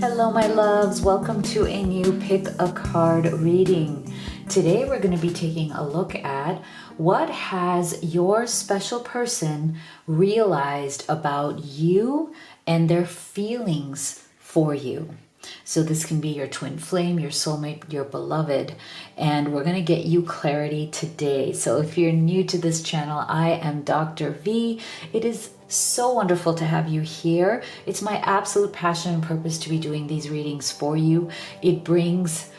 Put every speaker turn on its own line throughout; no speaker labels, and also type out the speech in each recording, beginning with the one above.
Hello, my loves. Welcome to a new pick a card reading. Today, we're going to be taking a look at what has your special person realized about you and their feelings for you. So this can be your twin flame, your soulmate, your beloved, and we're going to get you clarity today. So if you're new to this channel, I am Dr. V. It is so wonderful to have you here. It's my absolute passion and purpose to be doing these readings for you. It brings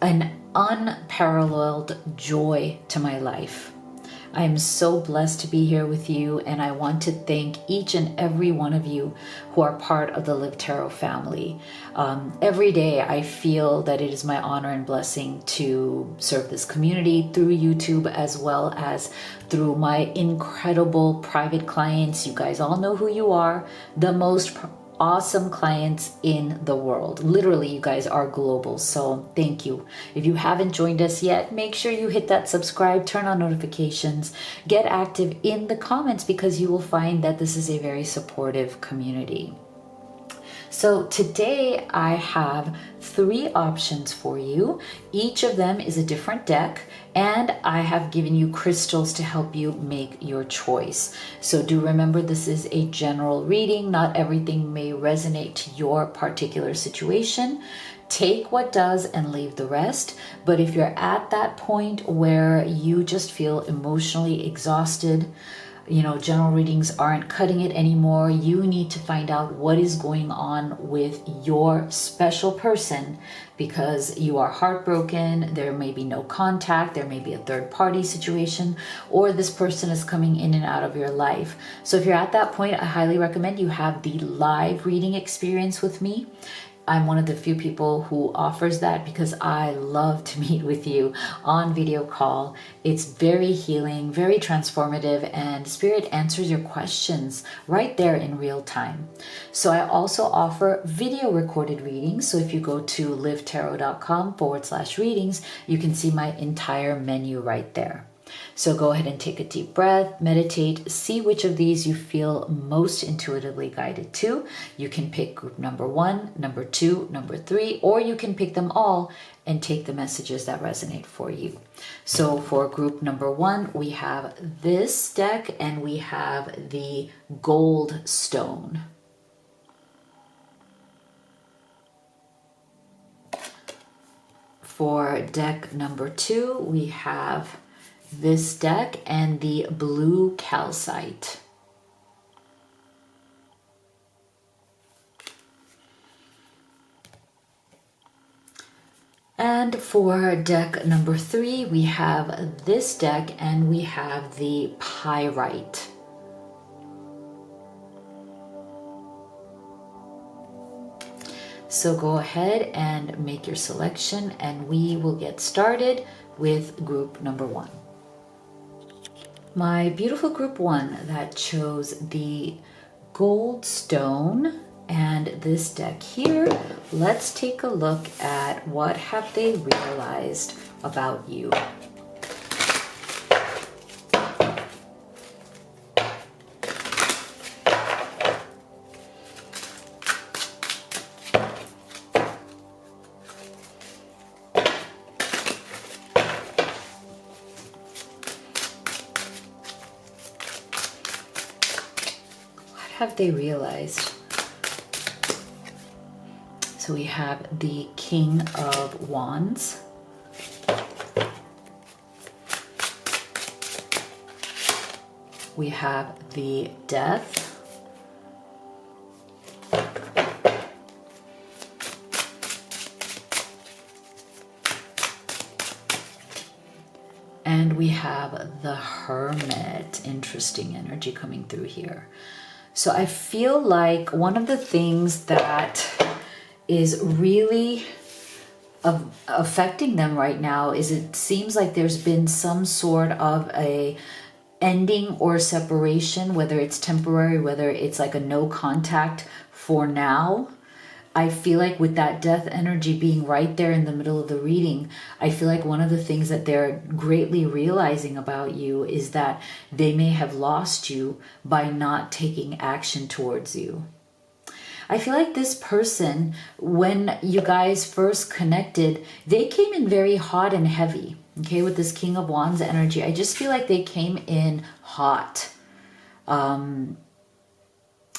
an unparalleled joy to my life. I am so blessed to be here with you, and I want to thank each and every one of you who are part of the Live Tarot family. Every day I feel that it is my honor and blessing to serve this community through YouTube as well as through my incredible private clients. You guys all know who you are, the most awesome clients in the world. Literally, you guys are global, so thank you. If you haven't joined us yet, make sure you hit that subscribe, turn on notifications, get active in the comments, because you will find that this is a very supportive community. So today I have 3 options for you. Each of them is a different deck, and I have given you crystals to help you make your choice. So do remember, this is a general reading. Not everything may resonate to your particular situation. Take what does and leave the rest. But if you're at that point where you just feel emotionally exhausted, general readings aren't cutting it anymore, you need to find out what is going on with your special person, because you are heartbroken, there may be no contact, there may be a third party situation, or this person is coming in and out of your life. So if you're at that point, I highly recommend you have the live reading experience with me. I'm one of the few people who offers that because I love to meet with you on video call. It's very healing, very transformative, and Spirit answers your questions right there in real time. So I also offer video recorded readings. So if you go to livetarot.com/readings, you can see my entire menu right there. So go ahead and take a deep breath, meditate, see which of these you feel most intuitively guided to. You can pick group number 1, number 2, number 3, or you can pick them all and take the messages that resonate for you. So for group number 1, we have this deck and we have the gold stone. For deck number 2, we have this deck and the blue calcite. And for deck number 3, we have this deck and we have the pyrite. So go ahead and make your selection, and we will get started with group number 1. My beautiful group 1 that chose the gold stone and this deck here, let's take a look at what have they realized about you. Have they realized? So we have the King of Wands, we have the Death, and we have the Hermit. Interesting energy coming through here. So I feel like one of the things that is really affecting them right now is it seems like there's been some sort of a ending or separation, whether it's temporary, whether it's like a no contact for now. I feel like with that death energy being right there in the middle of the reading, I feel like one of the things that they're greatly realizing about you is that they may have lost you by not taking action towards you. I feel like this person, when you guys first connected, they came in very hot and heavy. Okay, with this King of Wands energy, I just feel like they came in hot.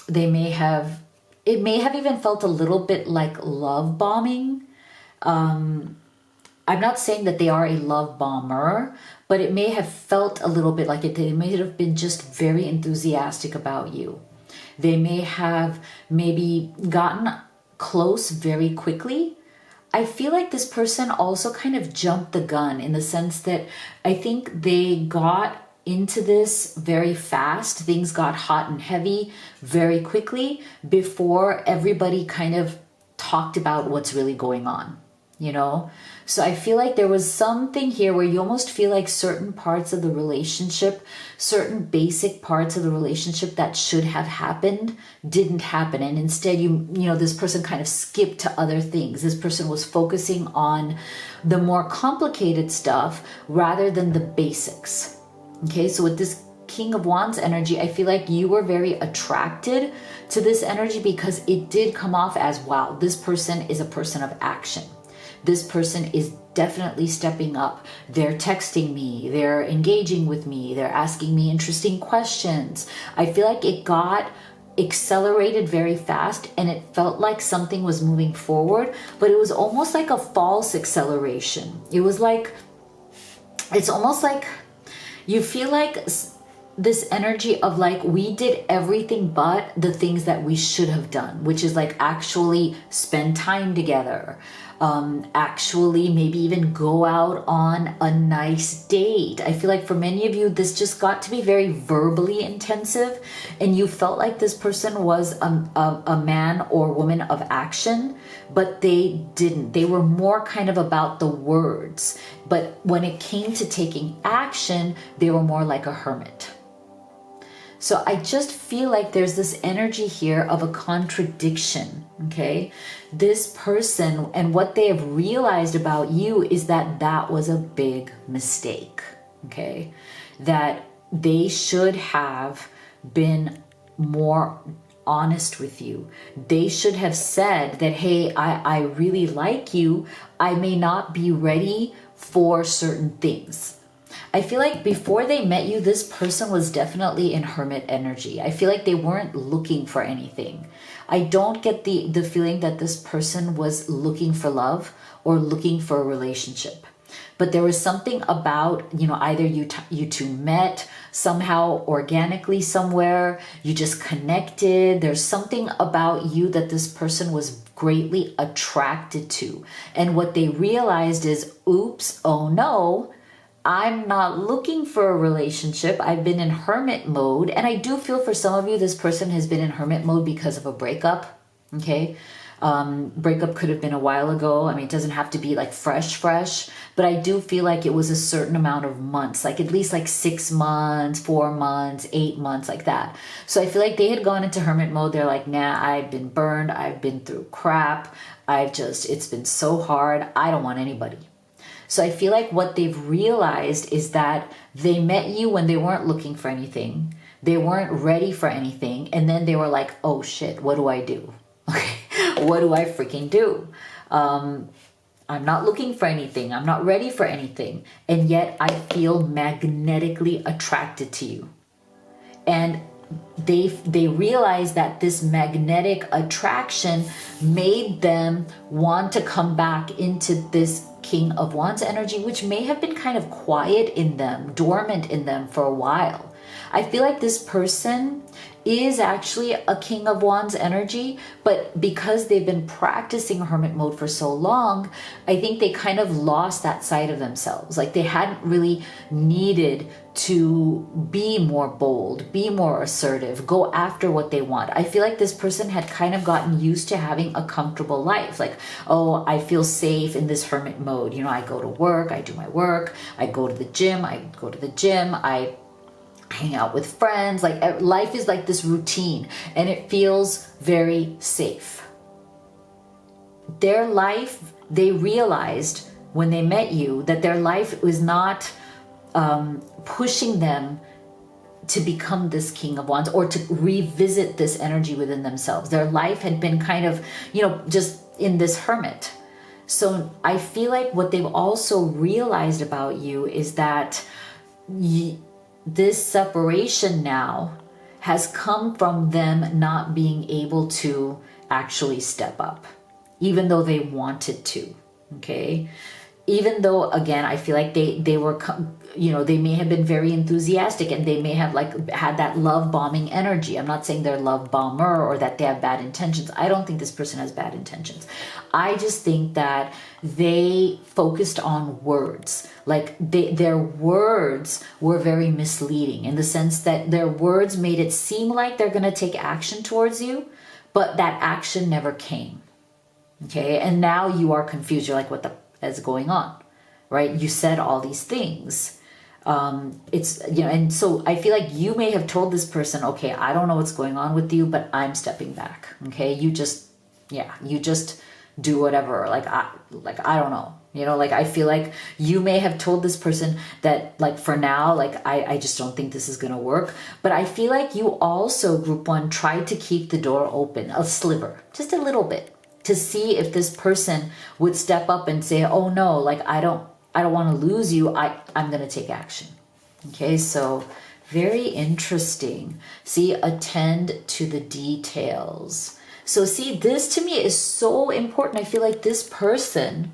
They may have, it may have even felt a little bit like love bombing. I'm not saying that they are a love bomber, but it may have felt a little bit like it. They may have been just very enthusiastic about you. They may have maybe gotten close very quickly. I feel like this person also kind of jumped the gun in the sense that I think they got into this very fast. Things got hot and heavy very quickly before everybody kind of talked about what's really going on, you know? So I feel like there was something here where you almost feel like certain parts of the relationship, certain basic parts of the relationship that should have happened didn't happen. And instead, you know, this person kind of skipped to other things. This person was focusing on the more complicated stuff rather than the basics. Okay, so with this King of Wands energy, I feel like you were very attracted to this energy because it did come off as, wow, this person is a person of action. This person is definitely stepping up. They're texting me, they're engaging with me, they're asking me interesting questions. I feel like it got accelerated very fast and it felt like something was moving forward, but it was almost like a false acceleration. It was like, it's almost like you feel like this energy of like, we did everything but the things that we should have done, which is like actually spend time together, actually maybe even go out on a nice date. I feel like for many of you, this just got to be very verbally intensive and you felt like this person was a man or woman of action, but they didn't. They were more kind of about the words. But when it came to taking action, they were more like a hermit. So I just feel like there's this energy here of a contradiction, okay? This person and what they have realized about you is that that was a big mistake, okay? That they should have been more honest with you. They should have said that, hey, I really like you. I may not be ready for certain things. I feel like before they met you, this person was definitely in hermit energy. I feel like they weren't looking for anything. I don't get the feeling that this person was looking for love or looking for a relationship. But there was something about, you know, either you two met somehow organically somewhere, you just connected. There's something about you that this person was greatly attracted to. And what they realized is, oops, oh no, I'm not looking for a relationship. I've been in hermit mode. And I do feel for some of you, this person has been in hermit mode because of a breakup. Okay. Breakup could have been a while ago. I mean, it doesn't have to be like fresh, but I do feel like it was a certain amount of months, like at least like 6 months, 4 months, 8 months, like that. So I feel like they had gone into hermit mode. They're like, nah, I've been burned. I've been through crap. It's been so hard. I don't want anybody. So I feel like what they've realized is that they met you when they weren't looking for anything. They weren't ready for anything. And then they were like, oh shit, what do I do? Okay, what do I freaking do? I'm not looking for anything. I'm not ready for anything. And yet I feel magnetically attracted to you. And they realized that this magnetic attraction made them want to come back into this King of Wands energy, which may have been kind of quiet in them, dormant in them for a while. I feel like this person is actually a King of Wands energy, but because they've been practicing hermit mode for so long, I think they kind of lost that side of themselves. Like they hadn't really needed to be more bold, be more assertive, go after what they want. I feel like this person had kind of gotten used to having a comfortable life. Like, oh, I feel safe in this hermit mode. You know, I go to work, I do my work, I go to the gym, I hang out with friends. Like life is like this routine and it feels very safe. Their life, they realized when they met you that their life was not pushing them to become this King of Wands or to revisit this energy within themselves. Their life had been kind of, just in this hermit. So I feel like what they've also realized about you is that this separation now has come from them not being able to actually step up, even though they wanted to, okay? Even though, again, I feel like they were, they may have been very enthusiastic and they may have had that love bombing energy. I'm not saying they're love bomber or that they have bad intentions. I don't think this person has bad intentions. I just think that they focused on words. Like their words were very misleading in the sense that their words made it seem like they're going to take action towards you, but that action never came. Okay. And now you are confused. You're like, what the is going on, right? You said all these things. And so I feel like you may have told this person, okay, I don't know what's going on with you, but I'm stepping back. Okay. You just do whatever. I don't know, I feel like you may have told this person that for now, I just don't think this is going to work. But I feel like you also, group one, tried to keep the door open, a sliver, just a little bit, to see if this person would step up and say, oh no, I don't want to lose you. I'm going to take action. Okay. So very interesting. See, attend to the details. So see, this to me is so important. I feel like this person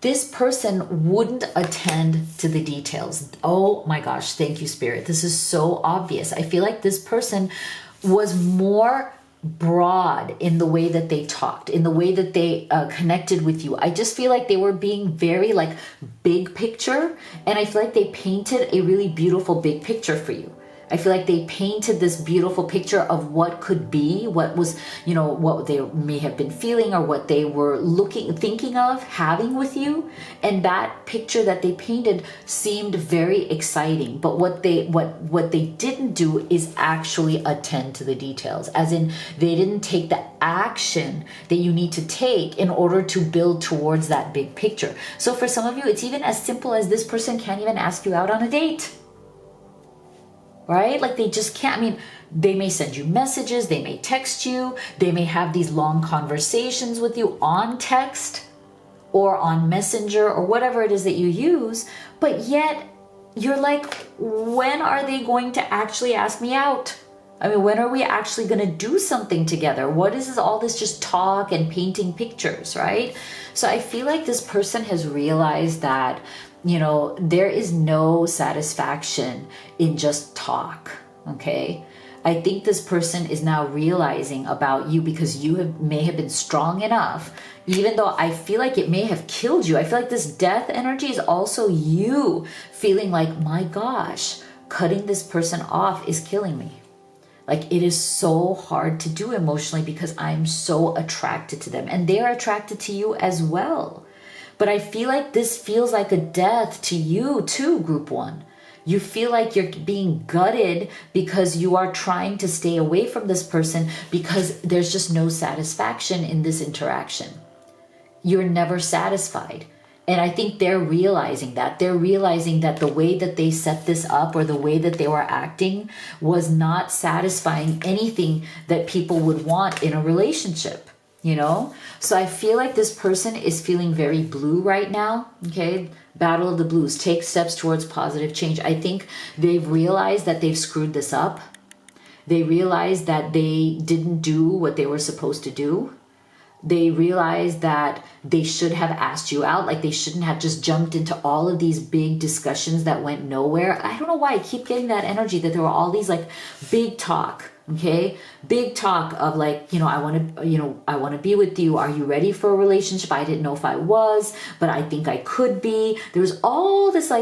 wouldn't attend to the details. Oh my gosh. Thank you, Spirit. This is so obvious. I feel like this person was more broad in the way that they talked, in the way that they connected with you. I just feel like they were being very big picture, and I feel like they painted a really beautiful big picture for you. I feel like they painted this beautiful picture of what could be, what was, what they may have been feeling or what they were thinking of having with you. And that picture that they painted seemed very exciting. But what they didn't do is actually attend to the details, as in they didn't take the action that you need to take in order to build towards that big picture. So for some of you, it's even as simple as this person can't even ask you out on a date. Right? They just can't. I mean, they may send you messages, they may text you, they may have these long conversations with you on text or on Messenger or whatever it is that you use, but yet you're like, when are they going to actually ask me out? I mean, when are we actually going to do something together? What is all this just talk and painting pictures, right? So I feel like this person has realized that there is no satisfaction in just talk, okay? I think this person is now realizing about you because you may have been strong enough, even though I feel like it may have killed you. I feel like this death energy is also you feeling like, my gosh, cutting this person off is killing me. It is so hard to do emotionally because I'm so attracted to them and they're attracted to you as well. But I feel like this feels like a death to you too, group one. You feel like you're being gutted because you are trying to stay away from this person because there's just no satisfaction in this interaction. You're never satisfied. And I think they're realizing that. They're realizing that the way that they set this up or the way that they were acting was not satisfying anything that people would want in a relationship. So I feel like this person is feeling very blue right now. Okay. Battle of the blues. Take steps towards positive change. I think they've realized that they've screwed this up. They realized that they didn't do what they were supposed to do. They realized that they should have asked you out. They shouldn't have just jumped into all of these big discussions that went nowhere. I don't know why I keep getting that energy that there were all these big talk. Okay. Big talk of I want to be with you. Are you ready for a relationship? I didn't know if I was, but I think I could be. There was all this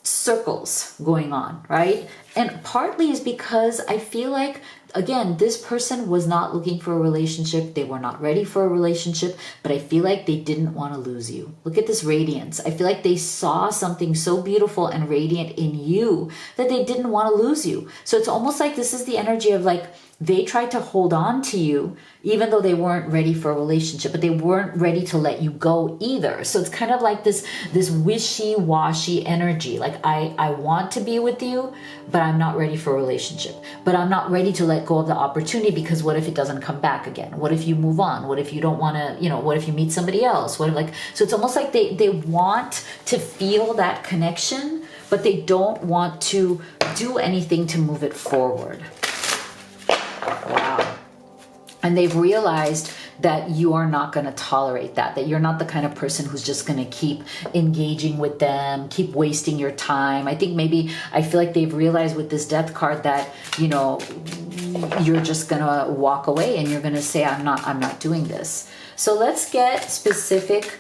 circles going on, right? And partly is because I feel like, again, this person was not looking for a relationship. They were not ready for a relationship, but I feel like they didn't want to lose you. Look at this radiance. I feel like they saw something so beautiful and radiant in you that they didn't want to lose you. So it's almost like this is the energy of They tried to hold on to you even though they weren't ready for a relationship, but they weren't ready to let you go either. So it's kind of like this wishy-washy energy. Like, I want to be with you, but I'm not ready for a relationship. But I'm not ready to let go of the opportunity, because what if it doesn't come back again? What if you move on? What if you don't want to, you know, what if you meet somebody else? What if, like, so it's almost like they want to feel that connection, but they don't want to do anything to move it forward. Wow. And they've realized that you are not going to tolerate that you're not the kind of person who's just going to keep engaging with them, keep wasting your time. I feel like they've realized with this death card that, you know, you're just going to walk away and you're going to say, I'm not doing this. So let's get specific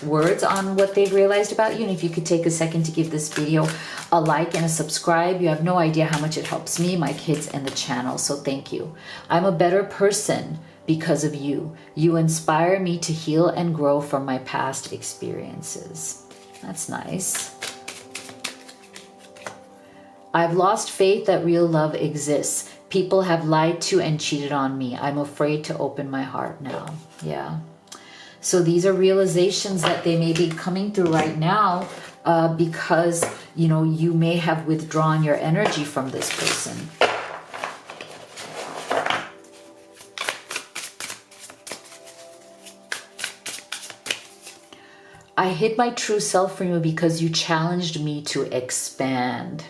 words on what they've realized about you. And if you could take a second to give this video a like and a subscribe, you have no idea how much it helps me, my kids, and the channel. So thank you. I'm a better person because of you. You inspire me to heal and grow from my past experiences. That's nice. I've lost faith that real love exists. People have lied to and cheated on me. I'm afraid to open my heart now. Yeah. So these are realizations that they may be coming through right now, because, you know, you may have withdrawn your energy from this person. I hid my true self from you because you challenged me to expand.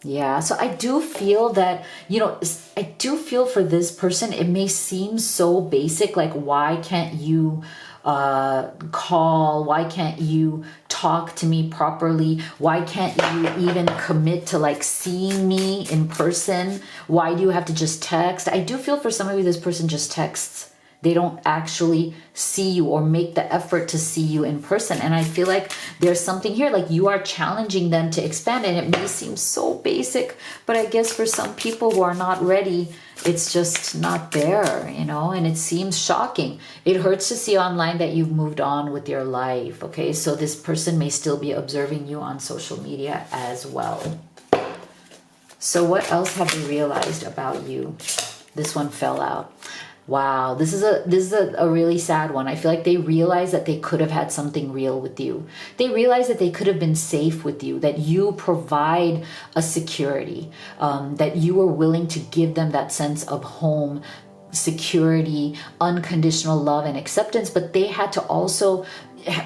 Yeah, so I do feel that, you know, I do feel for this person, it may seem so basic, like, why can't you call? Why can't you talk to me properly? Why can't you even commit to, like, seeing me in person? Why do you have to just text? I do feel for some of you, this person just texts. They don't actually see you or make the effort to see you in person. And I feel like there's something here, like you are challenging them to expand. And it may seem so basic, but I guess for some people who are not ready, it's just not there, you know, and it seems shocking. It hurts to see online that you've moved on with your life. Okay, so this person may still be observing you on social media as well. So what else have they realized about you? This one fell out. Wow, this is a really sad one. I feel like they realized that they could have had something real with you. They realized that they could have been safe with you, that you provide a security, that you were willing to give them that sense of home, security, unconditional love and acceptance, but they had to also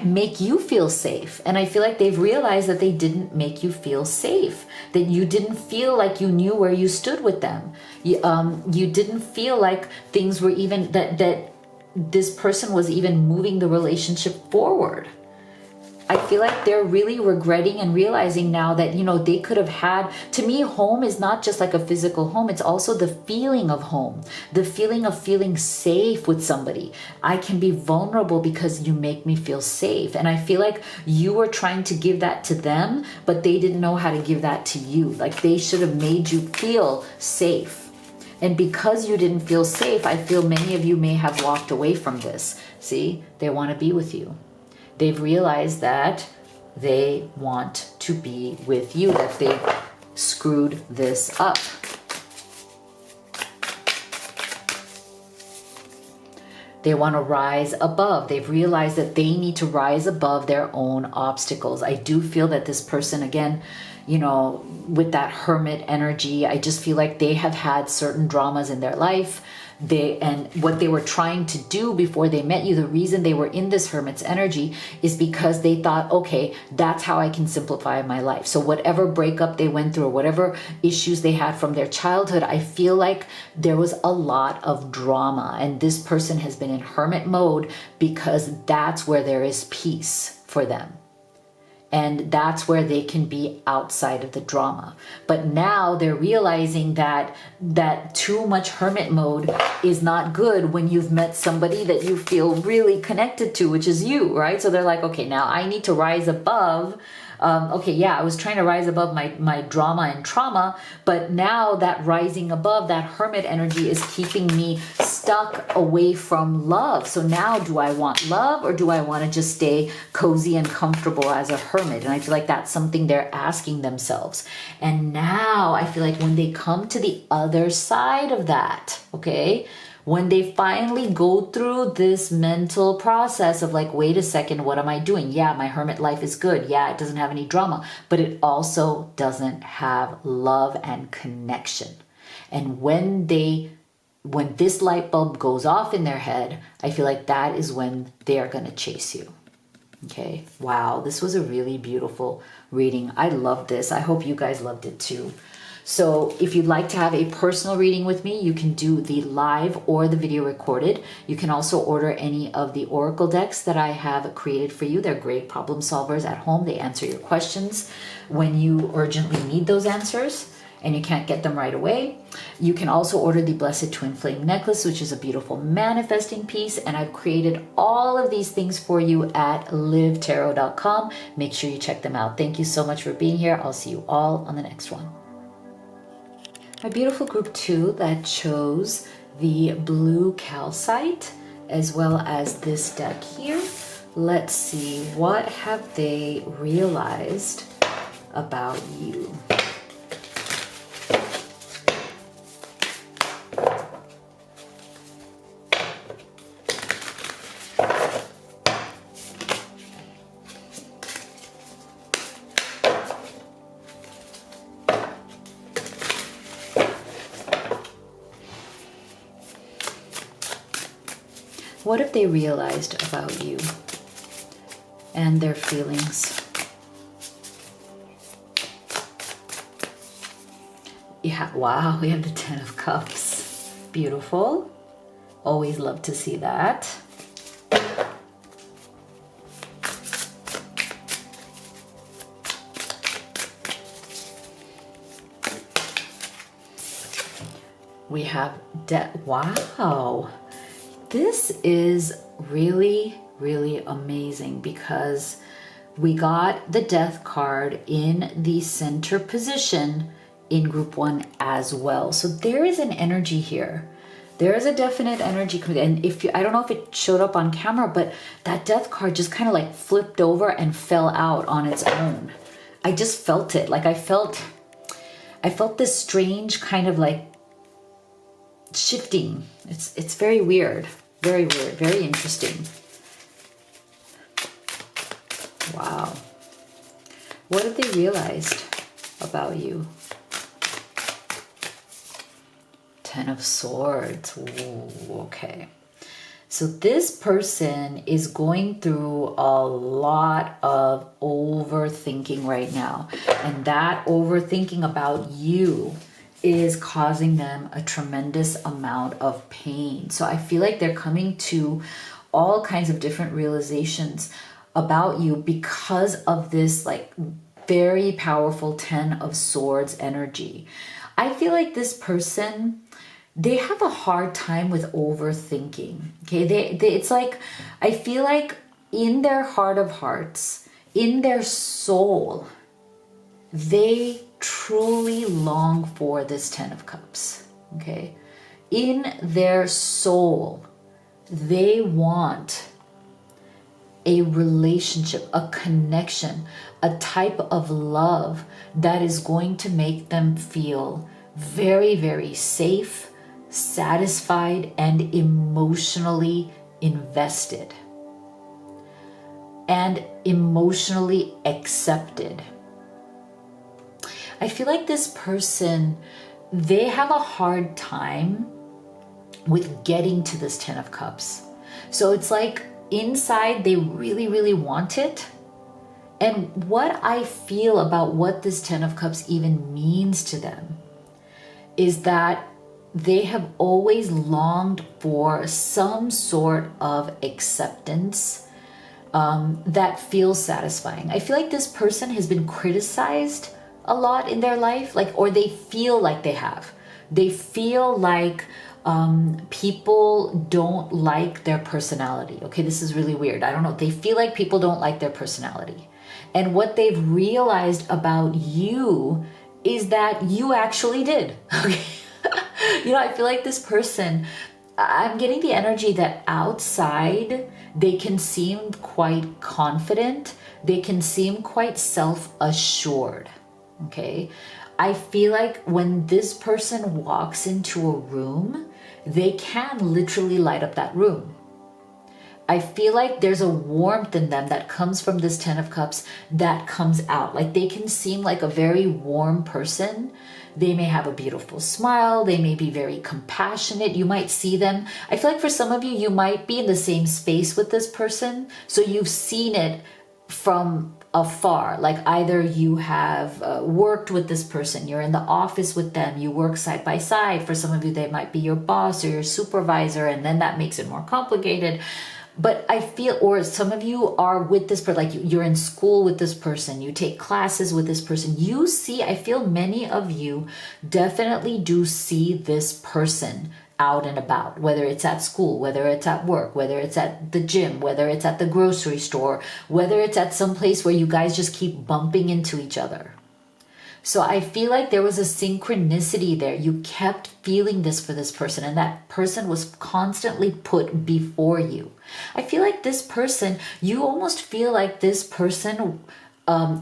make you feel safe. And I feel like they've realized that they didn't make you feel safe, that you didn't feel like you knew where you stood with them. You didn't feel like things were even, that this person was even moving the relationship forward. I feel like they're really regretting and realizing now that, you know, they could have had, to me, home is not just like a physical home. It's also the feeling of home, the feeling of feeling safe with somebody. I can be vulnerable because you make me feel safe. And I feel like you were trying to give that to them, but they didn't know how to give that to you. Like, they should have made you feel safe. And because you didn't feel safe, I feel many of you may have walked away from this. See, they want to be with you. They've realized that they want to be with you, that they screwed this up. They want to rise above. They've realized that they need to rise above their own obstacles. I do feel that this person, again, you know, with that hermit energy, I just feel like they have had certain dramas in their life. And what they were trying to do before they met you, the reason they were in this hermit's energy is because they thought, okay, that's how I can simplify my life. So whatever breakup they went through or whatever issues they had from their childhood, I feel like there was a lot of drama. And this person has been in hermit mode because that's where there is peace for them. And that's where they can be outside of the drama. But now they're realizing that too much hermit mode is not good when you've met somebody that you feel really connected to, which is you, right? So they're like, okay, now I need to rise above. Okay, yeah, I was trying to rise above my drama and trauma, but now that rising above, that hermit energy is keeping me stuck away from love. So now, do I want love, or do I want to just stay cozy and comfortable as a hermit? And I feel like that's something they're asking themselves. And now I feel like when they come to the other side of that, okay, when they finally go through this mental process of like, wait a second, what am I doing? Yeah, my hermit life is good. Yeah, it doesn't have any drama, but it also doesn't have love and connection. And when this light bulb goes off in their head, I feel like that is when they are going to chase you. Okay. Wow. This was a really beautiful reading. I loved this. I hope you guys loved it too. So if you'd like to have a personal reading with me, you can do the live or the video recorded. You can also order any of the oracle decks that I have created for you. They're great problem solvers at home. They answer your questions when you urgently need those answers and you can't get them right away. You can also order the Blessed Twin Flame Necklace, which is a beautiful manifesting piece. And I've created all of these things for you at livetarot.com. Make sure you check them out. Thank you so much for being here. I'll see you all on the next one. My beautiful group 2 that chose the blue calcite as well as this deck here. Let's see, what have they realized about you? What have they realized about you and their feelings? Yeah, wow, we have the 10 of Cups. Beautiful. Always love to see that. We have wow. This is really, really amazing because we got the Death card in the center position in group 1 as well. So there is an energy here. There is a definite energy. And I don't know if it showed up on camera, but that Death card just kind of like flipped over and fell out on its own. I just felt it. Like I felt this strange kind of like shifting. It's very weird, very interesting. Wow. What have they realized about you? 10 of Swords. Ooh, okay. So this person is going through a lot of overthinking right now. And that overthinking about you is causing them a tremendous amount of pain. So I feel like they're coming to all kinds of different realizations about you because of this like very powerful 10 of Swords energy. I feel like this person, they have a hard time with overthinking. Okay, it's like, I feel like in their heart of hearts, in their soul, they truly long for this 10 of Cups. Okay, in their soul, they want a relationship, a connection, a type of love that is going to make them feel very, very safe, satisfied, and emotionally invested and emotionally accepted. I feel like this person, they have a hard time with getting to this 10 of Cups. So it's like inside they really, really want it. And what I feel about what this 10 of Cups even means to them is that they have always longed for some sort of acceptance that feels satisfying. I feel like this person has been criticized a lot in their life, or they feel like they have. They feel like people don't like their personality. Okay, this is really weird. I don't know. They feel like people don't like their personality. And what they've realized about you is that you actually did. Okay. I feel like this person, I'm getting the energy that outside they can seem quite confident. They can seem quite self-assured. Okay. I feel like when this person walks into a room, they can literally light up that room. I feel like there's a warmth in them that comes from this Ten of Cups that comes out. Like they can seem like a very warm person. They may have a beautiful smile. They may be very compassionate. You might see them. I feel like for some of you, you might be in the same space with this person. So you've seen it from afar. Like either you have worked with this person, you're in the office with them, you work side by side. For some of you, they might be your boss or your supervisor, and then that makes it more complicated. But I feel, or some of you are with this person, like you're in school with this person, you take classes with this person. You see, I feel many of you definitely do see this person out and about, whether it's at school, whether it's at work, whether it's at the gym, whether it's at the grocery store, whether it's at some place where you guys just keep bumping into each other. So I feel like there was a synchronicity there. You kept feeling this for this person, and that person was constantly put before you. I feel like this person, you almost feel like this person,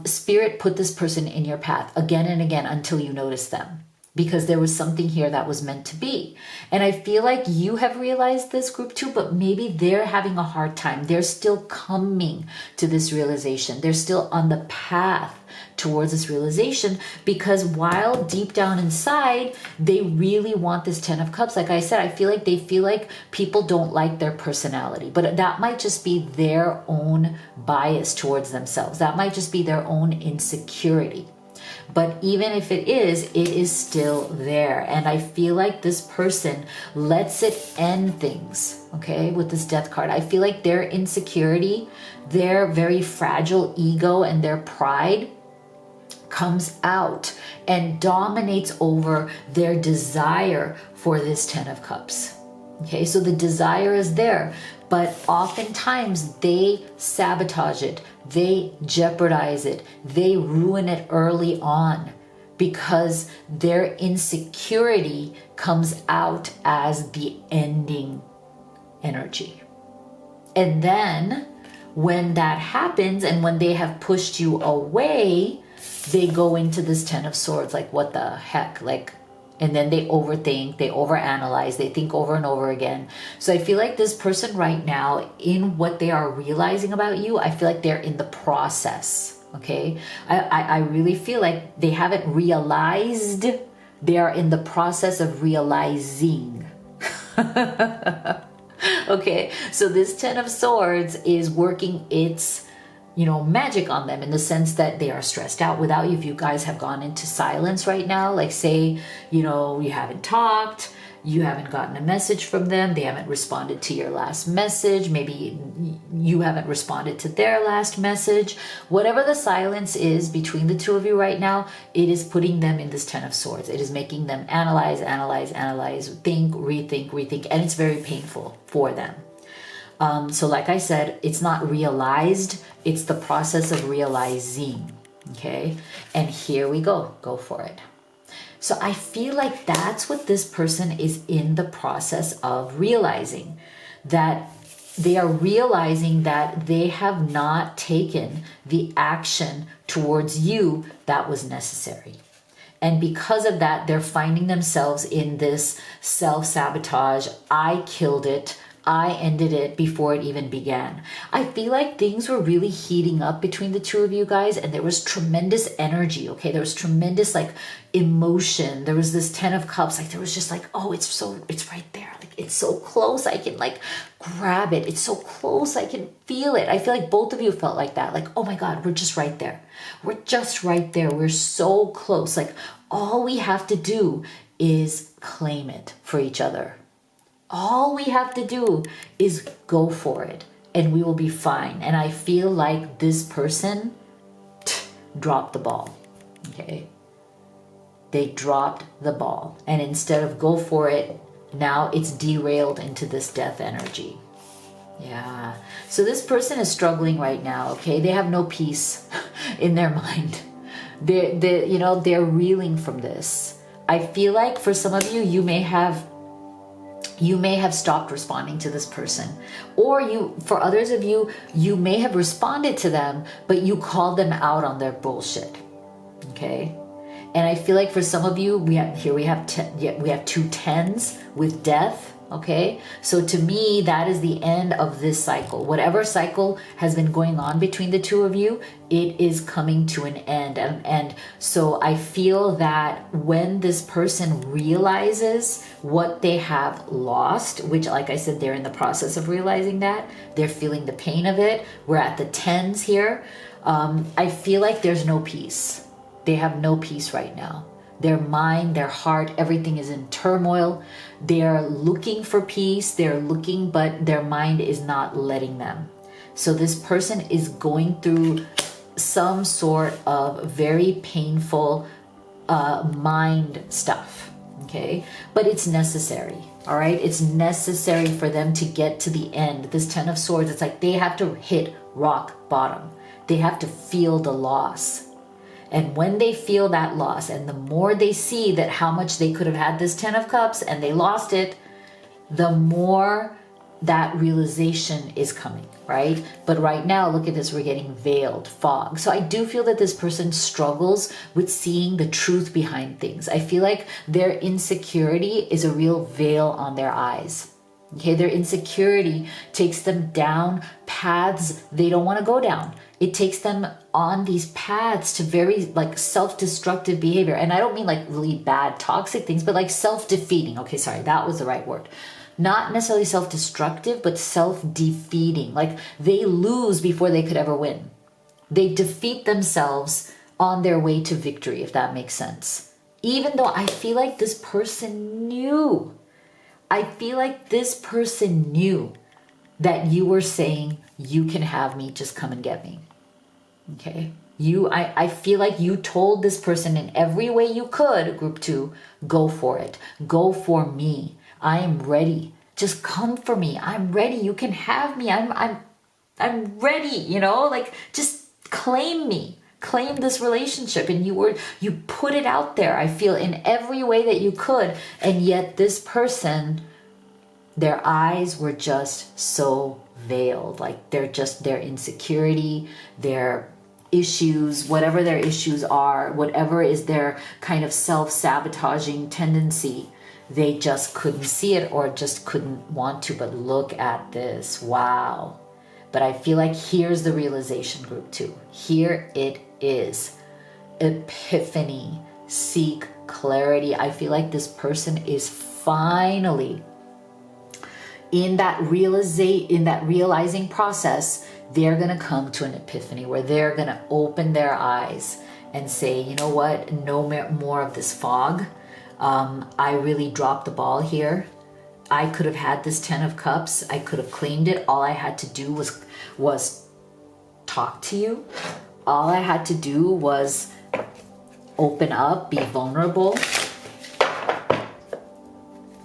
spirit put this person in your path again and again until you notice them, because there was something here that was meant to be. And I feel like you have realized this, group 2, but maybe they're having a hard time. They're still coming to this realization. They're still on the path towards this realization, because while deep down inside, they really want this Ten of Cups. Like I said, I feel like they feel like people don't like their personality, but that might just be their own bias towards themselves. That might just be their own insecurity. But even if it is still there. And I feel like this person lets it end things, okay, with this Death card. I feel like their insecurity, their very fragile ego, and their pride comes out and dominates over their desire for this Ten of Cups. Okay, so the desire is there, but oftentimes they sabotage it, they jeopardize it, they ruin it early on, because their insecurity comes out as the ending energy. And then when that happens, and when they have pushed you away, they go into this Ten of Swords, like what the heck, like, and then they overthink, they overanalyze, they think over and over again. So I feel like this person right now, in what they are realizing about you, I feel like they're in the process, okay? I really feel like they haven't realized, they are in the process of realizing. Okay, so this Ten of Swords is working its magic on them, in the sense that they are stressed out without you. If you guys have gone into silence right now, like say, you haven't talked, you haven't gotten a message from them, they haven't responded to your last message, maybe you haven't responded to their last message, whatever the silence is between the two of you right now, it is putting them in this Ten of Swords. It is making them analyze, think, rethink, and it's very painful for them. So like I said, it's not realized, it's the process of realizing, okay? And here we go for it. So I feel like that's what this person is in the process of realizing, that they are realizing that they have not taken the action towards you that was necessary. And because of that, they're finding themselves in this self-sabotage. I killed it. I ended it before it even began. I feel like things were really heating up between the two of you guys, and there was tremendous energy, okay? There was tremendous like emotion. There was this Ten of Cups, like there was just like, oh, it's right there. Like it's so close, I can like grab it. It's so close, I can feel it. I feel like both of you felt like that. Like, oh my God, we're just right there. We're just right there. We're so close. Like all we have to do is claim it for each other. All we have to do is go for it, and we will be fine. And I feel like this person dropped the ball, okay? They dropped the ball. And instead of go for it, now it's derailed into this death energy. Yeah. So this person is struggling right now, okay? They have no peace in their mind. They're reeling from this. I feel like for some of you, you may have you may have stopped responding to this person. Or for others of you, you may have responded to them, but you called them out on their bullshit. Okay? And I feel like for some of you, we have two tens with death. Okay, so to me, that is the end of this cycle. Whatever cycle has been going on between the two of you, it is coming to an end. And so I feel that when this person realizes what they have lost, which, like I said, they're in the process of realizing that, they're feeling the pain of it. We're at the tens here. I feel like there's no peace. They have no peace right now. Their mind, their heart, everything is in turmoil. They're looking for peace. They're looking, but their mind is not letting them. So this person is going through some sort of very painful mind stuff. Okay, but it's necessary. All right, it's necessary for them to get to the end. This Ten of Swords, it's like they have to hit rock bottom. They have to feel the loss. And when they feel that loss, and the more they see that how much they could have had this Ten of Cups and they lost it, the more that realization is coming, right? But right now, look at this, we're getting veiled, fog. So I do feel that this person struggles with seeing the truth behind things. I feel like their insecurity is a real veil on their eyes. Okay, their insecurity takes them down paths they don't want to go down. It takes them on these paths to very like self-destructive behavior. And I don't mean like really bad toxic things, but like self-defeating. Okay, sorry, that was the right word. Not necessarily self-destructive, but self-defeating. Like they lose before they could ever win. They defeat themselves on their way to victory, if that makes sense. Even though I feel like this person knew. I feel like this person knew that you were saying, you can have me, just come and get me. Okay? I feel like you told this person in every way you could, group 2, go for it. Go for me. I am ready. Just come for me. I'm ready. You can have me. I'm ready, you know? Like just claim me. Claim this relationship, and you put it out there, I feel, in every way that you could, and yet this person, their eyes were just so veiled. Like their insecurity, their issues, whatever their issues are, whatever is their kind of self-sabotaging tendency, they just couldn't see it or just couldn't want to. But look at this. Wow. But I feel like here's the realization, group 2. Here it is. Epiphany. Seek clarity. I feel like this person is finally in that realizing process. They're going to come to an epiphany where they're going to open their eyes and say, you know what? No more of this fog. I really dropped the ball here. I could have had this 10 of Cups. I could have claimed it. All I had to do was talk to you. All I had to do was open up, be vulnerable,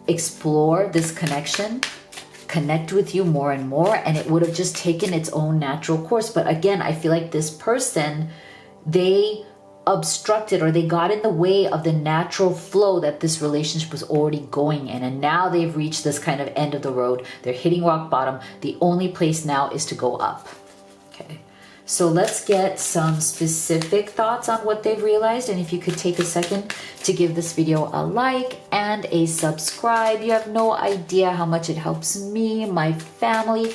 explore this connection, connect with you more and more, and it would have just taken its own natural course. But again, I feel like this person, they obstructed or they got in the way of the natural flow that this relationship was already going in, and now they've reached this kind of end of the road. They're hitting rock bottom. The only place now is to go up. Okay, so let's get some specific thoughts on what they've realized, and if you could take a second to give this video a like and a subscribe. You have no idea how much it helps me, my family,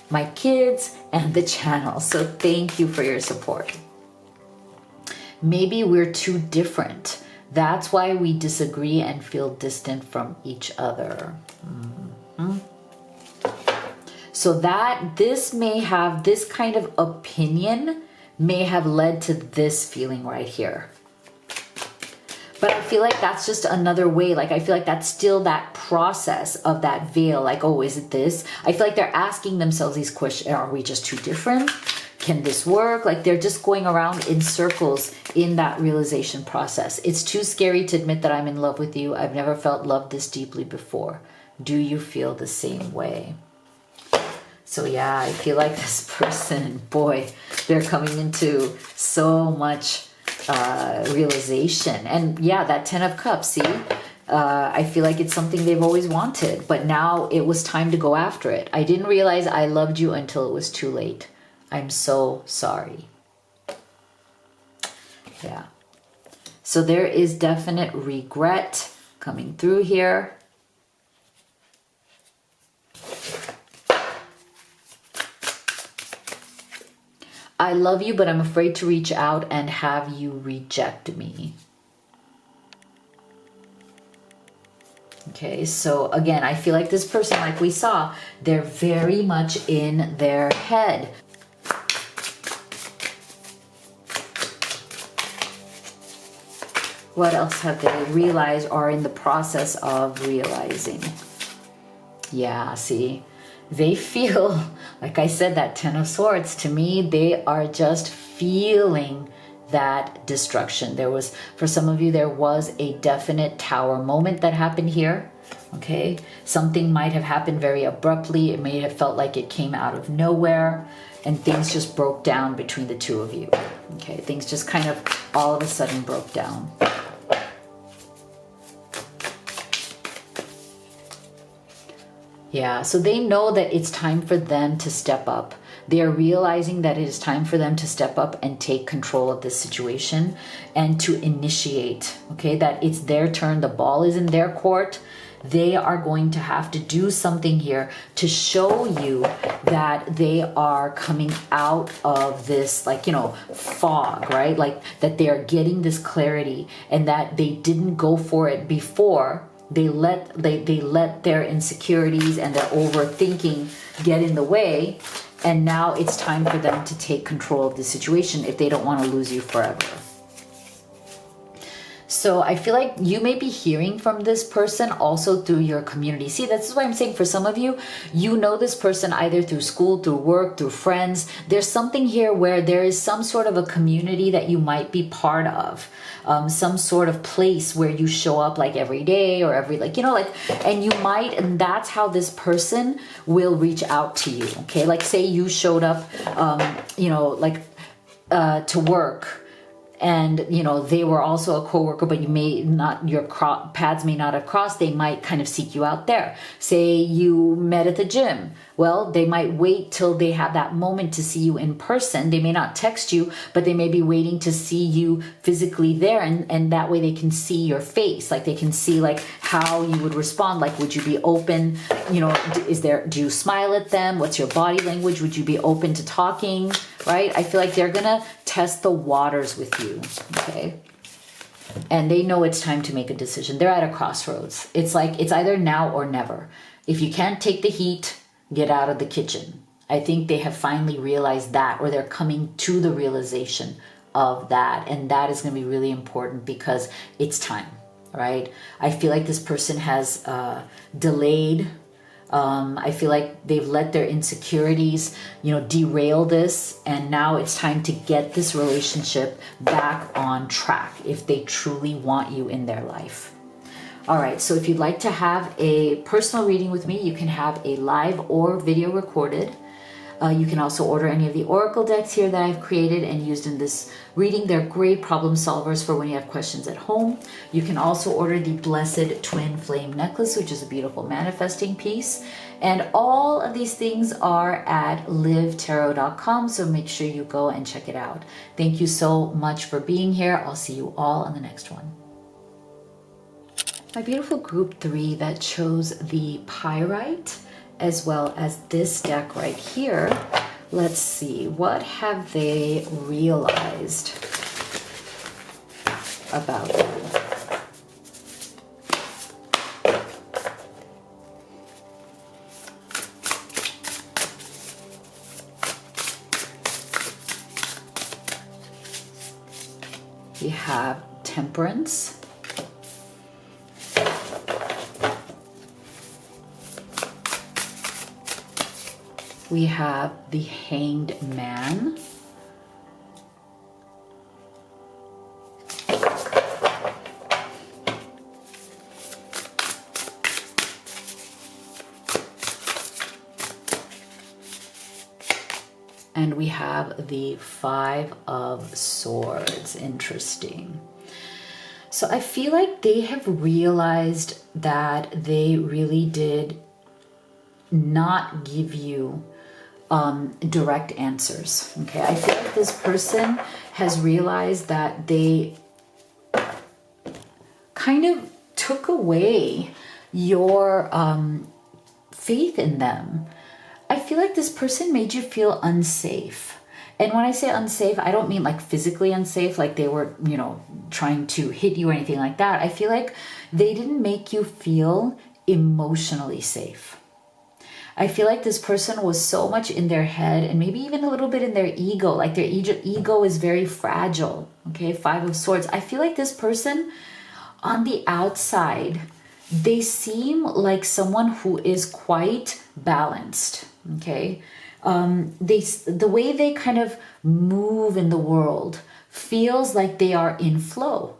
my kids, and the channel, so thank you for your support. Maybe we're too different. That's why we disagree and feel distant from each other. So that this kind of opinion may have led to this feeling right here. But I feel like that's just another way. Like, I feel like that's still that process of that veil. Like, oh, is it this? I feel like they're asking themselves these questions. Are we just too different? Can this work? Like they're just going around in circles in that realization process. It's too scary to admit that I'm in love with you. I've never felt love this deeply before. Do you feel the same way? So yeah, I feel like this person, boy, they're coming into so much realization. And yeah, that 10 of Cups, see? I feel like it's something they've always wanted, but now it was time to go after it. I didn't realize I loved you until it was too late. I'm so sorry. Yeah. So there is definite regret coming through here. I love you, but I'm afraid to reach out and have you reject me. Okay, so again, I feel like this person, like we saw, they're very much in their head. What else have they realized or in the process of realizing? Yeah, see, they feel, like I said, that Ten of Swords, to me, they are just feeling that destruction. There was, for some of you, there was a definite tower moment that happened here. Okay, something might have happened very abruptly. It may have felt like it came out of nowhere and things just broke down between the two of you. Okay, things just kind of all of a sudden broke down. Yeah, so they know that it's time for them to step up. They are realizing that it is time for them to step up and take control of this situation and to initiate, okay, that it's their turn. The ball is in their court. They are going to have to do something here to show you that they are coming out of this, like, you know, fog, right? Like that they are getting this clarity and that they didn't go for it before. They let their insecurities and their overthinking get in the way. And now it's time for them to take control of the situation if they don't want to lose you forever. So I feel like you may be hearing from this person also through your community. See, that's why I'm saying for some of you, you know this person either through school, through work, through friends. There's something here where there is some sort of a community that you might be part of. Some sort of place where you show up like every day or every, like, you know, like, and you might, and that's how this person will reach out to you. Okay. Like say you showed up, you know, like, to work, and you know they were also a coworker, but you may not, your paths may not have crossed. They might kind of seek you out there. Say you met at the gym. Well, they might wait till they have that moment to see you in person. They may not text you, but they may be waiting to see you physically there, and that way they can see your face. Like they can see like how you would respond. Like, would you be open? You know, do you smile at them? What's your body language? Would you be open to talking? Right? I feel like they're gonna test the waters with you. Okay. And they know it's time to make a decision. They're at a crossroads. It's like, it's either now or never. If you can't take the heat, get out of the kitchen. I think they have finally realized that, or they're coming to the realization of that. And that is going to be really important because it's time, right? I feel like this person has delayed. I feel like they've let their insecurities, you know, derail this. And now it's time to get this relationship back on track if they truly want you in their life. All right, so if you'd like to have a personal reading with me, you can have a live or video recorded. You can also order any of the oracle decks here that I've created and used in this reading. They're great problem solvers for when you have questions at home. You can also order the Blessed Twin Flame Necklace, which is a beautiful manifesting piece. And all of these things are at livetarot.com, so make sure you go and check it out. Thank you so much for being here. I'll see you all on the next one. My beautiful group 3 that chose the Pyrite, as well as this deck right here. Let's see, what have they realized about you? We have Temperance. We have the Hanged Man. And we have the Five of Swords. Interesting. So I feel like they have realized that they really did not give you direct answers. Okay, I feel like this person has realized that they kind of took away your faith in them. I feel like this person made you feel unsafe. And when I say unsafe, I don't mean like physically unsafe, like they were, trying to hit you or anything like that. I feel like they didn't make you feel emotionally safe. I feel like this person was so much in their head and maybe even a little bit in their ego, like their ego is very fragile. Okay, Five of Swords. I feel like this person on the outside, they seem like someone who is quite balanced. Okay, the way they kind of move in the world feels like they are in flow,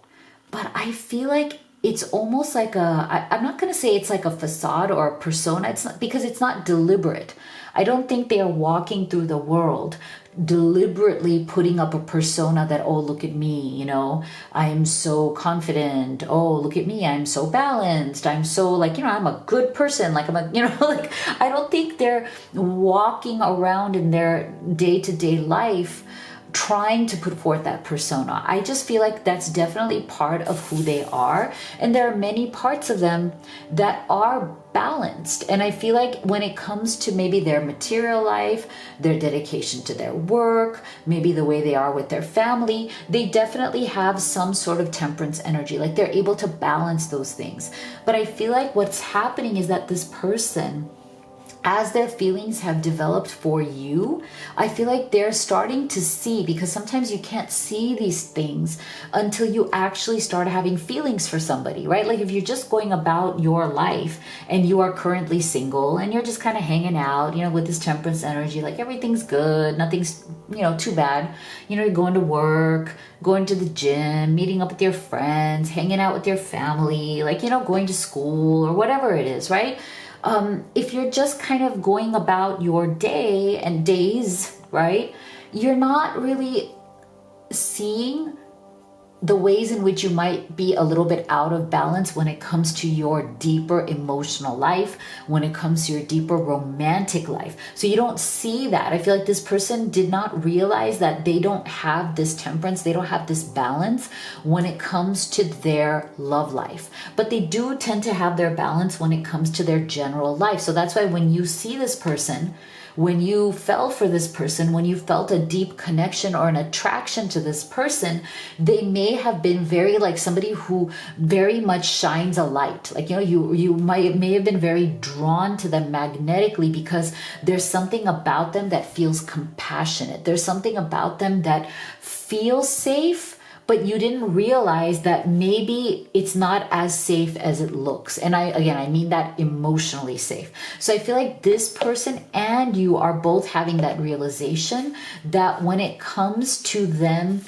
but I feel like it's almost like I'm not going to say it's like a facade or a persona. It's not, because it's not deliberate. I don't think they are walking through the world deliberately putting up a persona that, oh, look at me, I am so confident. Oh, look at me, I'm so balanced. I'm so like, I'm a good person. Like I'm a, like I don't think they're walking around in their day-to-day life trying to put forth that persona. I just feel like that's definitely part of who they are. And there are many parts of them that are balanced. And I feel like when it comes to maybe their material life, their dedication to their work, maybe the way they are with their family, they definitely have some sort of temperance energy. Like they're able to balance those things. But I feel like what's happening is that this person, as their feelings have developed for you, I feel like they're starting to see, because sometimes you can't see these things until you actually start having feelings for somebody, right? Like if you're just going about your life and you are currently single and you're just kind of hanging out, with this temperance energy, like everything's good, nothing's, too bad. You're going to work, going to the gym, meeting up with your friends, hanging out with your family, like, going to school or whatever it is, right? If you're just kind of going about your day and days, right, you're not really seeing the ways in which you might be a little bit out of balance when it comes to your deeper emotional life, when it comes to your deeper romantic life. So you don't see that. I feel like this person did not realize that they don't have this temperance, they don't have this balance when it comes to their love life. But they do tend to have their balance when it comes to their general life. So that's why when you see this person, when you fell for this person, when you felt a deep connection or an attraction to this person, they may have been very like somebody who very much shines a light. Like, you may have been very drawn to them magnetically because there's something about them that feels compassionate. There's something about them that feels safe, but you didn't realize that maybe it's not as safe as it looks. And I mean that emotionally safe. So I feel like this person and you are both having that realization that when it comes to them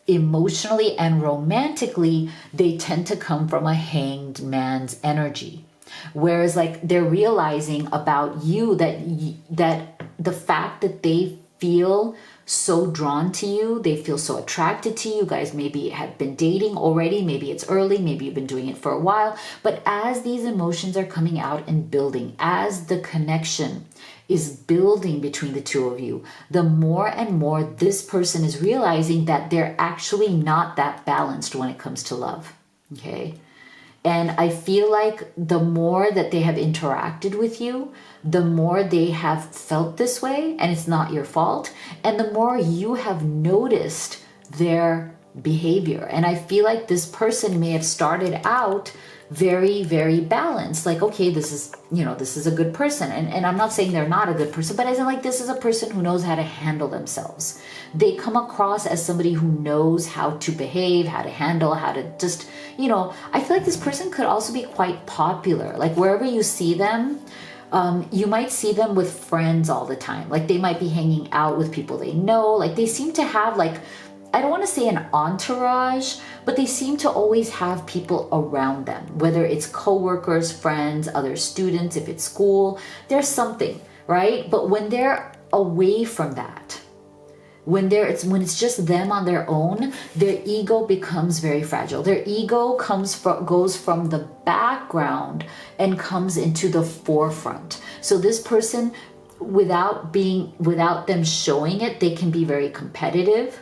emotionally and romantically, they tend to come from a hanged man's energy. Whereas like they're realizing about you that the fact that they feel so drawn to you, they feel so attracted to you. Guys maybe have been dating already, maybe it's early, maybe you've been doing it for a while, but as these emotions are coming out and building, as the connection is building between the two of you, the more and more this person is realizing that they're actually not that balanced when it comes to love. Okay. And I feel like the more that they have interacted with you, the more they have felt this way, and it's not your fault, and the more you have noticed their behavior. And I feel like this person may have started out very, very balanced. Like, okay, this is a good person. And I'm not saying they're not a good person, but as in like, this is a person who knows how to handle themselves. They come across as somebody who knows how to behave, how to handle, how to just, I feel like this person could also be quite popular. Like wherever you see them, you might see them with friends all the time. Like they might be hanging out with people they know. Like they seem to have like, I don't want to say an entourage, but they seem to always have people around them, whether it's coworkers, friends, other students, if it's school, there's something, right? But when they're away from that, When it's just them on their own, their ego becomes very fragile. Their ego goes from the background and comes into the forefront. So this person, without them showing it, they can be very competitive.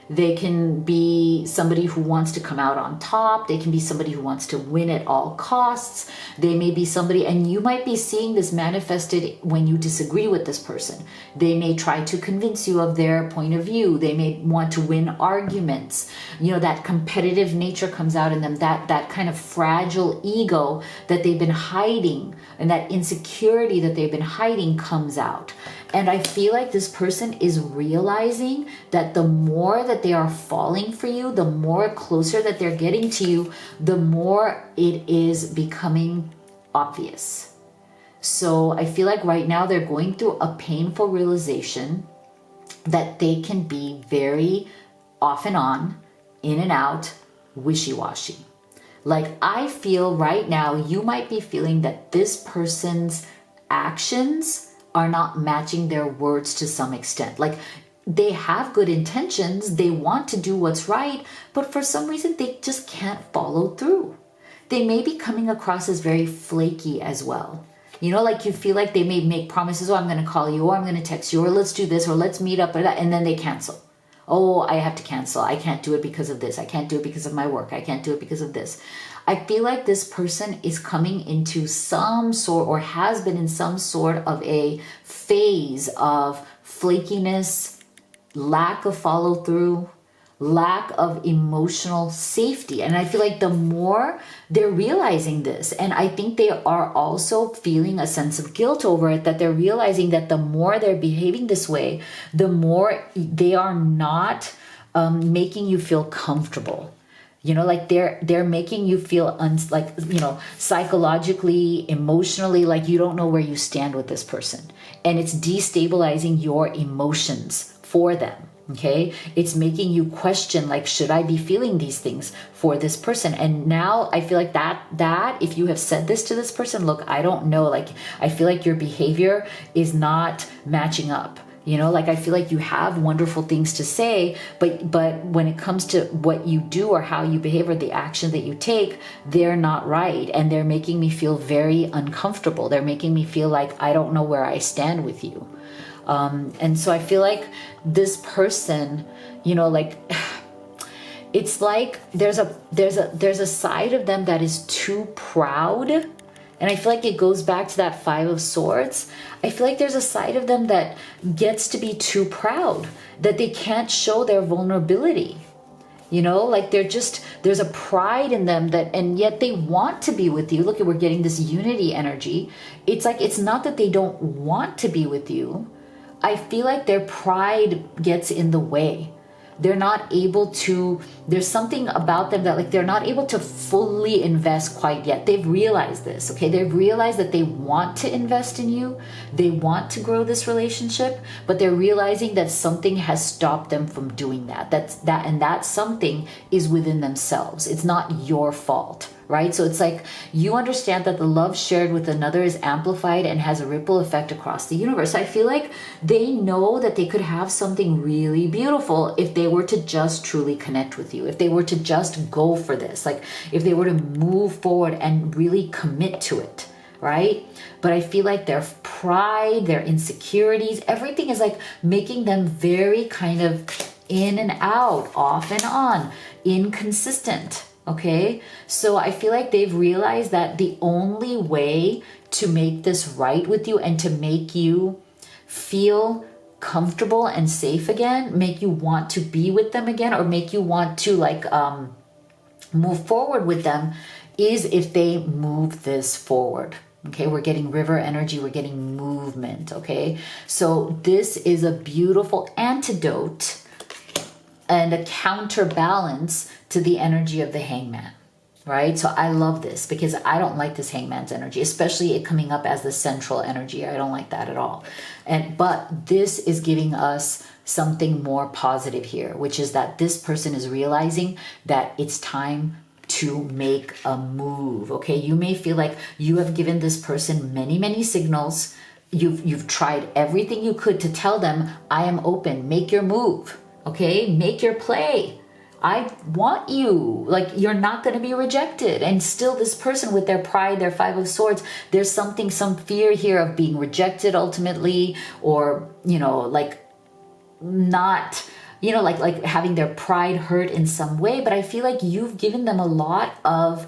They can be somebody who wants to come out on top. They can be somebody who wants to win at all costs. They may be somebody, and you might be seeing this manifested when you disagree with this person. They may try to convince you of their point of view. They may want to win arguments. You know, that competitive nature comes out in them, that kind of fragile ego that they've been hiding, and that insecurity that they've been hiding comes out. And I feel like this person is realizing that the more that they are falling for you, the more closer that they're getting to you, the more it is becoming obvious. So I feel like right now they're going through a painful realization that they can be very off and on, in and out, wishy-washy. Like, I feel right now you might be feeling that this person's actions are not matching their words to some extent. Like, they have good intentions, they want to do what's right, but for some reason they just can't follow through. They may be coming across as very flaky as well. You know, like, you feel like they may make promises, oh, I'm going to call you, or I'm going to text you, or let's do this, or let's meet up, and then they cancel. Oh, I have to cancel. I can't do it because of this. I can't do it because of my work. I can't do it because of this. I feel like this person is coming into some sort, or has been in some sort of a phase of flakiness, lack of follow through, lack of emotional safety. And I feel like the more they're realizing this, and I think they are also feeling a sense of guilt over it, that they're realizing that the more they're behaving this way, the more they are not making you feel comfortable. You know, like they're making you feel psychologically, emotionally, like you don't know where you stand with this person. And it's destabilizing your emotions for them. Okay. It's making you question, like, should I be feeling these things for this person? And now I feel like that if you have said this to this person, look, I don't know, like, I feel like your behavior is not matching up. You know, like, I feel like you have wonderful things to say, but when it comes to what you do or how you behave or the action that you take, they're not right. And they're making me feel very uncomfortable. They're making me feel like I don't know where I stand with you. And so I feel like this person, you know, like, it's like there's a side of them that is too proud. And I feel like it goes back to that 5 of Swords. I feel like there's a side of them that gets to be too proud, that they can't show their vulnerability. You know, like, there's a pride in them that, and yet they want to be with you. Look, we're getting this unity energy. It's like, it's not that they don't want to be with you. I feel like their pride gets in the way. They're not able to, there's something about them that, like, they're not able to fully invest quite yet. They've realized this, okay? They've realized that they want to invest in you. They want to grow this relationship, but they're realizing that something has stopped them from doing that. And that something is within themselves. It's not your fault. Right? So it's like, you understand that the love shared with another is amplified and has a ripple effect across the universe. I feel like they know that they could have something really beautiful if they were to just truly connect with you, if they were to just go for this, like if they were to move forward and really commit to it. Right? But I feel like their pride, their insecurities, everything is like making them very kind of in and out, off and on, inconsistent. Okay, so I feel like they've realized that the only way to make this right with you and to make you feel comfortable and safe again, make you want to be with them again, or make you want to, like, move forward with them, is if they move this forward. Okay, we're getting river energy, we're getting movement. Okay, so this is a beautiful antidote and a counterbalance to the energy of the Hangman, right? So I love this because I don't like this Hangman's energy, especially it coming up as the central energy. I don't like that at all. But this is giving us something more positive here, which is that this person is realizing that it's time to make a move. Okay, you may feel like you have given this person many, many signals, you've tried everything you could to tell them, I am open, make your move, okay? Make your play. I want you, like you're not going to be rejected. And still this person with their pride, their Five of Swords, there's something, some fear here of being rejected ultimately, or, you know, like not, you know, like having their pride hurt in some way. But I feel like you've given them a lot of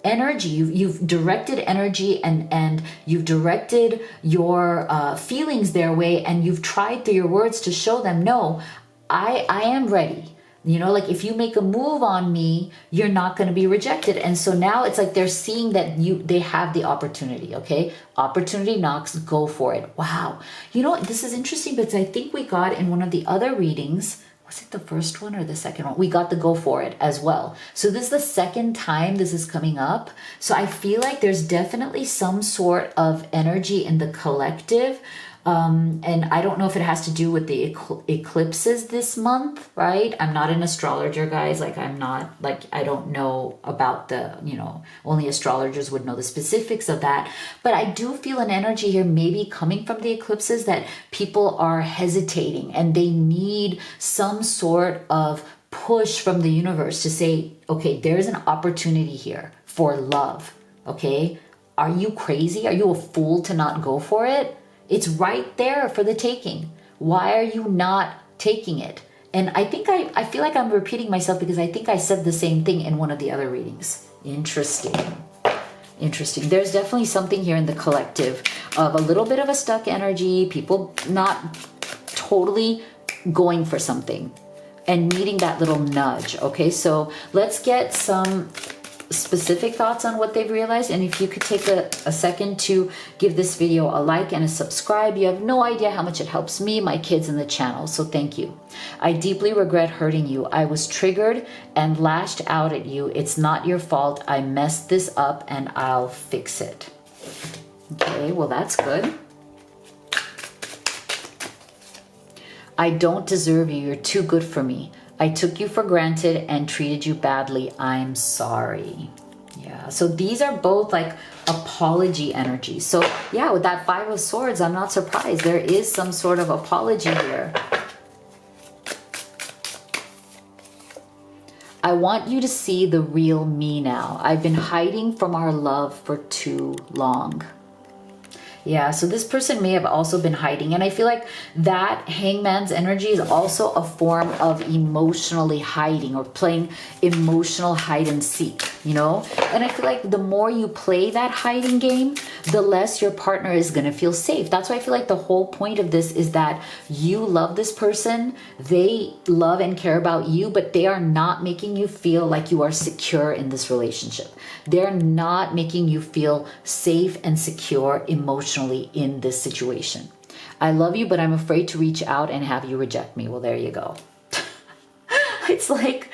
energy. You've directed energy and you've directed your feelings their way, and you've tried through your words to show them, no, I am ready. You know, like if you make a move on me, you're not going to be rejected. And so now it's like they're seeing that they have the opportunity, okay? Opportunity knocks, go for it. Wow. You know, this is interesting because I think we got in one of the other readings, was it the first one or the second one? We got the go for it as well. So this is the second time this is coming up. So I feel like there's definitely some sort of energy in the collective. And I don't know if it has to do with the eclipses this month, right? I'm not an astrologer, guys. Like I'm not, like, I don't know about the, you know, only astrologers would know the specifics of that. But I do feel an energy here maybe coming from the eclipses that people are hesitating and they need some sort of push from the universe to say, okay, there's an opportunity here for love, okay? Are you crazy? Are you a fool to not go for it? It's right there for the taking. Why are you not taking it? And I think I feel like I'm repeating myself because I think I said the same thing in one of the other readings. Interesting. Interesting. There's definitely something here in the collective of a little bit of a stuck energy, people not totally going for something and needing that little nudge. Okay, so let's get some specific thoughts on what they've realized. And if you could take a second to give this video a like and a subscribe, you have no idea how much it helps me, my kids, and the channel. So thank you. I deeply regret hurting you. I was triggered and lashed out at you. It's not your fault. I messed this up and I'll fix it. Okay, well, that's good. I don't deserve you. You're too good for me. I took you for granted and treated you badly. I'm sorry. Yeah, so these are both like apology energy. So yeah, with that Five of Swords, I'm not surprised. There is some sort of apology here. I want you to see the real me now. I've been hiding from our love for too long. Yeah, so this person may have also been hiding. And I feel like that Hangman's energy is also a form of emotionally hiding or playing emotional hide and seek, you know? And I feel like the more you play that hiding game, the less your partner is going to feel safe. That's why I feel like the whole point of this is that you love this person, they love and care about you, but they are not making you feel like you are secure in this relationship. They're not making you feel safe and secure emotionally in this situation. I love you, but I'm afraid to reach out and have you reject me. Well, there you go. It's like,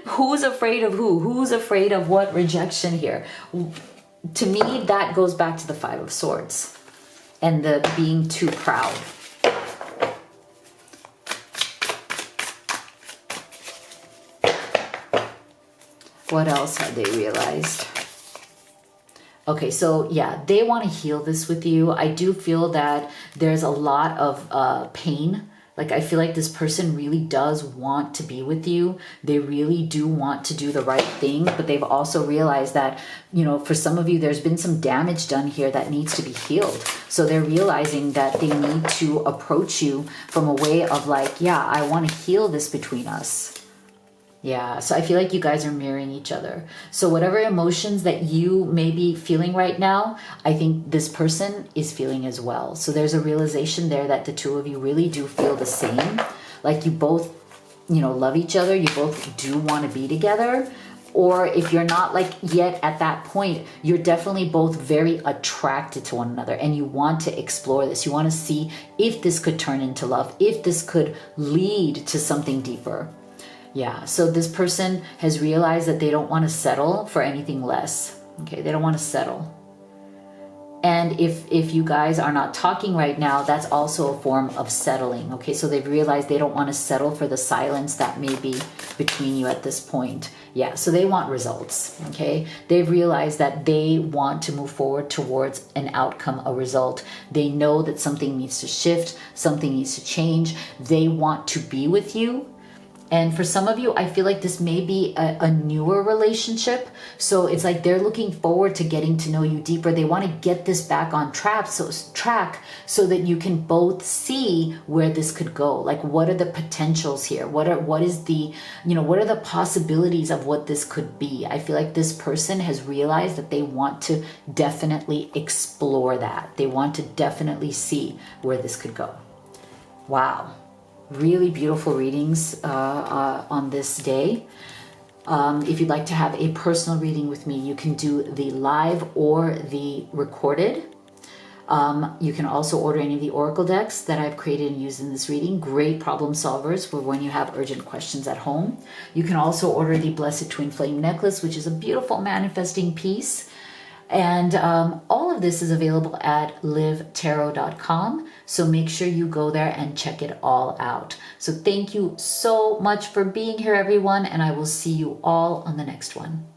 who's afraid of who? Who's afraid of what rejection here? To me, that goes back to the Five of Swords and the being too proud. What else had they realized? Okay, so yeah, they want to heal this with you. I do feel that there's a lot of pain. Like, I feel like this person really does want to be with you. They really do want to do the right thing, but they've also realized that, you know, for some of you, there's been some damage done here that needs to be healed. So they're realizing that they need to approach you from a way of like, yeah, I want to heal this between us. Yeah, so I feel like you guys are mirroring each other. So whatever emotions that you may be feeling right now, I think this person is feeling as well. So there's a realization there that the two of you really do feel the same. Like you both, you know, love each other. You both do want to be together. Or if you're not like yet at that point, you're definitely both very attracted to one another and you want to explore this. You want to see if this could turn into love, if this could lead to something deeper. Yeah, so this person has realized that they don't want to settle for anything less. Okay, they don't want to settle. And if you guys are not talking right now, that's also a form of settling. Okay, so they've realized they don't want to settle for the silence that may be between you at this point. Yeah, so they want results. Okay, they've realized that they want to move forward towards an outcome, a result. They know that something needs to shift, something needs to change. They want to be with you. And for some of you, I feel like this may be a newer relationship. So it's like they're looking forward to getting to know you deeper. They want to get this back on track so that you can both see where this could go. Like, what are the potentials here? What are the possibilities of what this could be? I feel like this person has realized that they want to definitely explore that. They want to definitely see where this could go. Wow. Really beautiful readings on this day. If you'd like to have a personal reading with me, you can do the live or the recorded. You can also order any of the oracle decks that I've created and used in this reading. Great problem solvers for when you have urgent questions at home. You can also order the Blessed Twin Flame Necklace, which is a beautiful manifesting piece. And all of this is available at livetarot.com. So make sure you go there and check it all out. So thank you so much for being here, everyone. And I will see you all on the next one.